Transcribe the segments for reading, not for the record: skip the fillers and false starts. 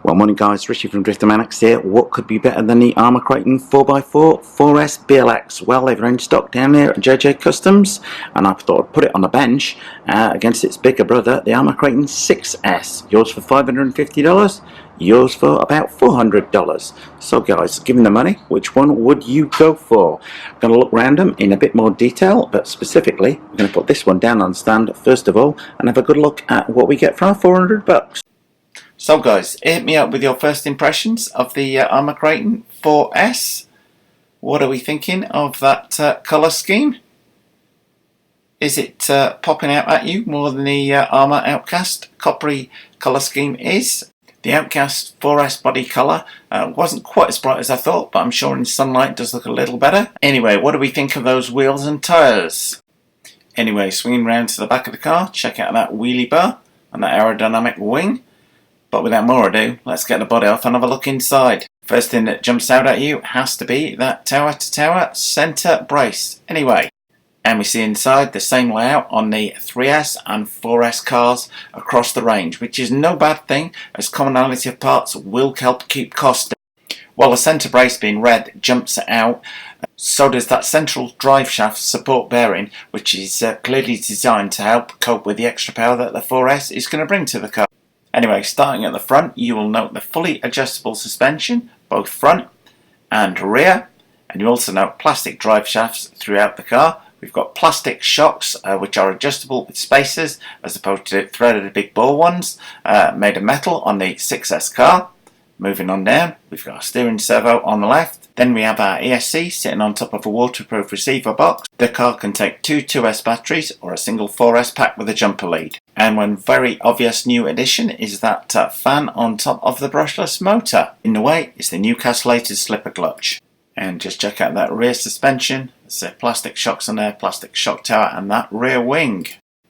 Well, morning guys, Richie from Drifter Manax here. What could be better than the Arrma Kraton 4x4 4S BLX? Well, they're in stock down here at JJ Customs, and I thought I'd put it on the bench against its bigger brother, the Arrma Kraton 6S. Yours for $550, yours for about $400. So guys, given the money, which one would you go for? I'm going to look around them in a bit more detail, but specifically, I'm going to put this one down on stand first of all, and have a good look at what we get for our $400. So guys, hit me up with your first impressions of the Arrma Kraton 4S. What are we thinking of that colour scheme? Is it popping out at you more than the Arrma Outcast coppery colour scheme is? The Outcast 4S body colour wasn't quite as bright as I thought, but I'm sure in sunlight it does look a little better. Anyway, what do we think of those wheels and tyres? Anyway, swinging round to the back of the car, check out that wheelie bar and that aerodynamic wing. But without more ado, let's get the body off and have a look inside. First thing that jumps out at you has to be that tower-to-tower centre brace. Anyway, and we see inside the same layout on the 3S and 4S cars across the range, which is no bad thing, as commonality of parts will help keep costs down. While the centre brace being red jumps out, so does that central drive shaft support bearing, which is clearly designed to help cope with the extra power that the 4S is going to bring to the car. Anyway, starting at the front, you will note the fully adjustable suspension, both front and rear, and you also note plastic drive shafts throughout the car. We've got plastic shocks, which are adjustable with spacers, as opposed to threaded big ball ones, made of metal on the 6S car. Moving on down, we've got our steering servo on the left. Then we have our ESC sitting on top of a waterproof receiver box. The car can take two 2S batteries or a single 4S pack with a jumper lead. And one very obvious new addition is that fan on top of the brushless motor. In the way is the new castellated slipper clutch. And just check out that rear suspension. There's plastic shocks on there, plastic shock tower, and that rear wing.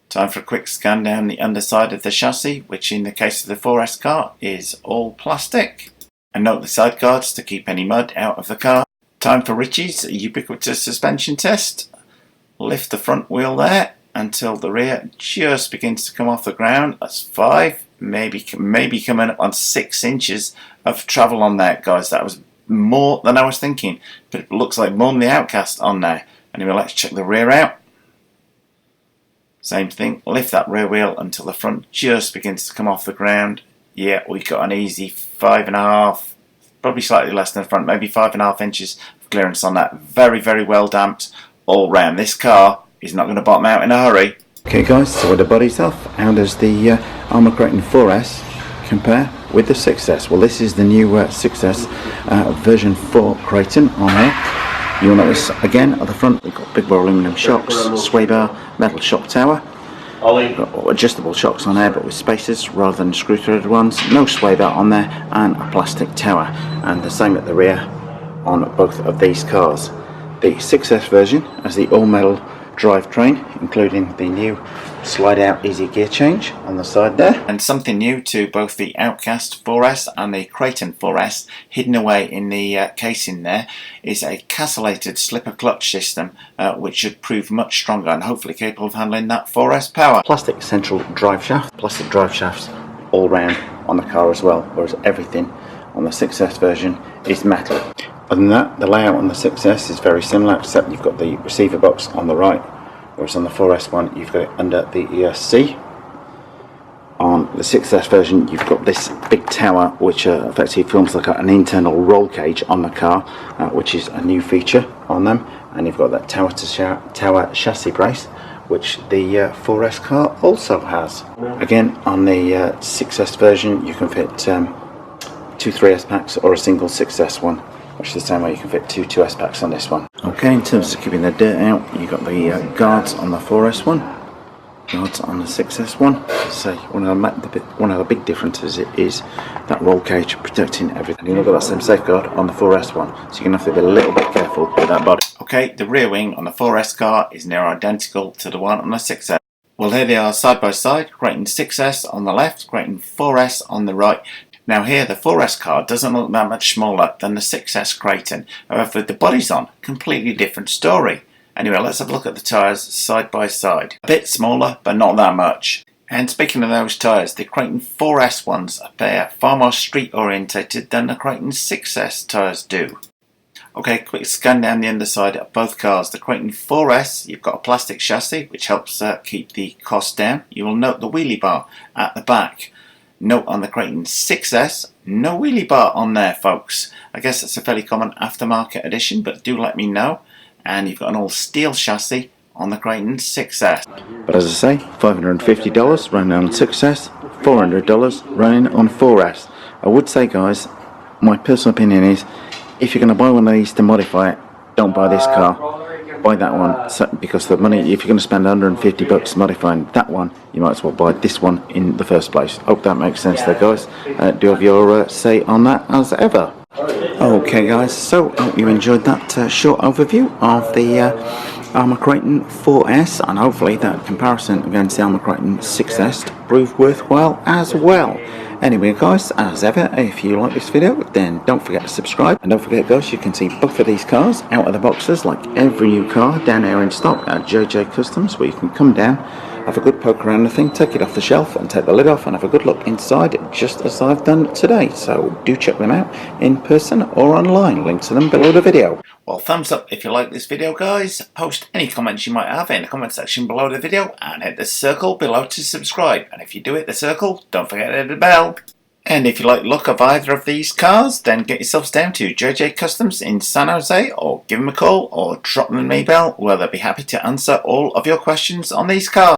Time for a quick scan down the underside of the chassis, which in the case of the 4S car is all plastic. And note the side guards to keep any mud out of the car. Time for Richie's ubiquitous suspension test. Lift the front wheel there until the rear just begins to come off the ground. That's 5, maybe coming up on 6 inches of travel on there, guys. That was more than I was thinking, but it looks like more than the Outcast on there. Anyway, let's check the rear out. Same thing, lift that rear wheel until the front just begins to come off the ground. Yeah, we got an easy 5.5, probably slightly less than the front, maybe 5.5 inches of clearance on that. Very, very well damped all round. This car is not going to bottom out in a hurry. Okay guys, so with the body's off, how does the Arrma Kraton 4S compare with the 6S? Well, this is the new 6S version 4 Kraton on here. You'll notice again at the front we've got big bore aluminium shocks, sway bar, metal shock tower. We've got adjustable shocks on there but with spacers rather than screw threaded ones. No sway bar on there, and a plastic tower. And the same at the rear on both of these cars. The 6S version has the all metal drivetrain, including the new slide out easy gear change on the side there. And something new to both the Outcast 4S and the Kraton 4S, hidden away in the casing there, is a castellated slipper clutch system, which should prove much stronger and hopefully capable of handling that 4S power. Plastic central drive shaft, plastic drive shafts all round on the car as well, whereas everything on the 6S version is metal. Other than that, the layout on the 6S is very similar, except you've got the receiver box on the right, whereas on the 4S one you've got it under the ESC. On the 6S version you've got this big tower which effectively forms like an internal roll cage on the car, which is a new feature on them. And you've got that tower chassis brace, which the 4S car also has. Again, on the 6S version you can fit 2 3S packs or a single 6S one, which is the same way you can fit 2 2S packs on this one. Okay, in terms of keeping the dirt out, you've got the guards on the 4S one, guards on the 6S one. So one of the big differences is that roll cage protecting everything. You've got that same safeguard on the 4S one, so you're going to have to be a little bit careful with that body. Okay, the rear wing on the 4S car is near identical to the one on the 6S. Well, here they are side by side, Kraton 6S on the left, Kraton 4S on the right. Now here the 4S car doesn't look that much smaller than the 6S Kraton, however with the bodies on, completely different story. Anyway, let's have a look at the tyres side by side. A bit smaller, but not that much. And speaking of those tyres, the Kraton 4S ones appear far more street orientated than the Kraton 6S tyres do. Okay, quick scan down the underside of both cars. The Kraton 4S, you've got a plastic chassis which helps keep the cost down. You will note the wheelie bar at the back. Note on the Kraton 6S, no wheelie bar on there, folks. I guess it's a fairly common aftermarket edition, but do let me know. And you've got an all steel chassis on the Kraton 6S. But as I say, $550 running on 6S, $400 running on 4S. I would say, guys, my personal opinion is, if you're going to buy one of these to modify it, don't buy this car. Buy that one, because the money, if you're going to spend $150 modifying that one, you might as well buy this one in the first place. Hope that makes sense there, guys. Do have your say on that as ever. Okay, guys, so I hope you enjoyed that short overview of the Arrma Kraton 4S, and hopefully that comparison against the Arrma Kraton 6S proved worthwhile as well. Anyway, guys, as ever, if you like this video, then don't forget to subscribe, and don't forget, guys, you can see both of these cars out of the boxes like every new car down here in stock at JJ Customs, where you can come down, have a good poke around the thing, take it off the shelf and take the lid off and have a good look inside, just as I've done today. So do check them out in person or online, links to them below the video. Well, thumbs up if you like this video, guys. Post any comments you might have in the comment section below the video, and hit the circle below to subscribe. And if you do hit the circle, don't forget to hit the bell. And if you like the look of either of these cars, then get yourselves down to JJ Customs in San Jose, or give them a call or drop them an email, where they'll be happy to answer all of your questions on these cars.